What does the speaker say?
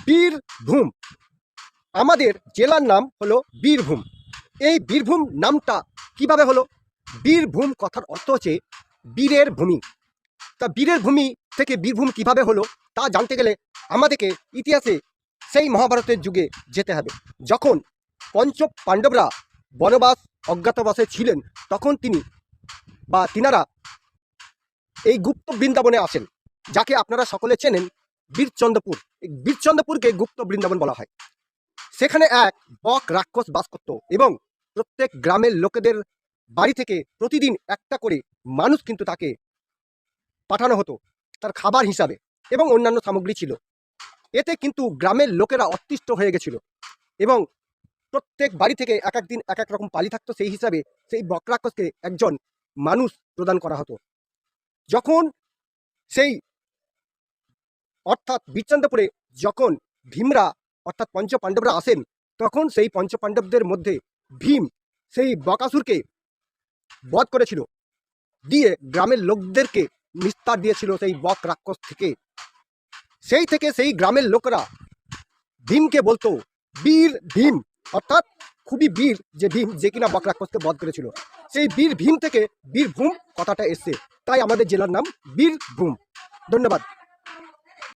বীরভূম। আমাদের জেলার নাম হলো বীরভূম। এই বীরভূম নামটা কিভাবে হলো? বীরভূম কথার অর্থ হচ্ছে বীরের ভূমি। তা বীরের ভূমি থেকে বীরভূম কিভাবে হলো তা জানতে গেলে আমাদেরকে ইতিহাসে সেই মহাভারতের যুগে যেতে হবে। যখন পঞ্চ পাণ্ডবরা বনবাস অজ্ঞাতবাসে ছিলেন, তখন তিনারা এই গুপ্ত বৃন্দাবনে আসেন, যাকে আপনারা সকলে চেনেন বীরচন্দ্রপুর। এই বীরচন্দ্রপুরকে গুপ্ত বৃন্দাবন বলা হয়। সেখানে এক বক রাক্ষস বাস করত এবং প্রত্যেক গ্রামের লোকেদের বাড়ি থেকে প্রতিদিন একটা করে মানুষ কিন্তু তাকে পাঠানো হতো তার খাবার হিসাবে, এবং অন্যান্য সামগ্রী ছিল। এতে কিন্তু গ্রামের লোকেরা অতিষ্ঠ হয়ে গেছিল এবং প্রত্যেক বাড়ি থেকে এক এক দিন এক এক রকম পালি থাকতো। সেই হিসাবে সেই বক রাক্ষসকে একজন মানুষ প্রদান করা হতো। যখন সেই অর্থাৎ বীরচন্দ্রপুরে যখন ভীমরা অর্থাৎ পঞ্চপাণ্ডবরা আসেন, তখন সেই পঞ্চপাণ্ডবদের মধ্যে ভীম সেই বকাসুরকে বধ করেছিল, দিয়ে গ্রামের লোকদেরকে নিস্তার দিয়েছিল সেই বক রাক্ষস থেকে। সেই থেকে সেই গ্রামের লোকরা ভীমকে বলতো বীর ভীম, অর্থাৎ খুবই বীর যে ভীম, যে কিনা বক রাক্ষসকে বধ করেছিল। সেই বীর ভীম থেকে বীরভূম কথাটা এসছে, তাই আমাদের জেলার নাম বীরভূম। ধন্যবাদ।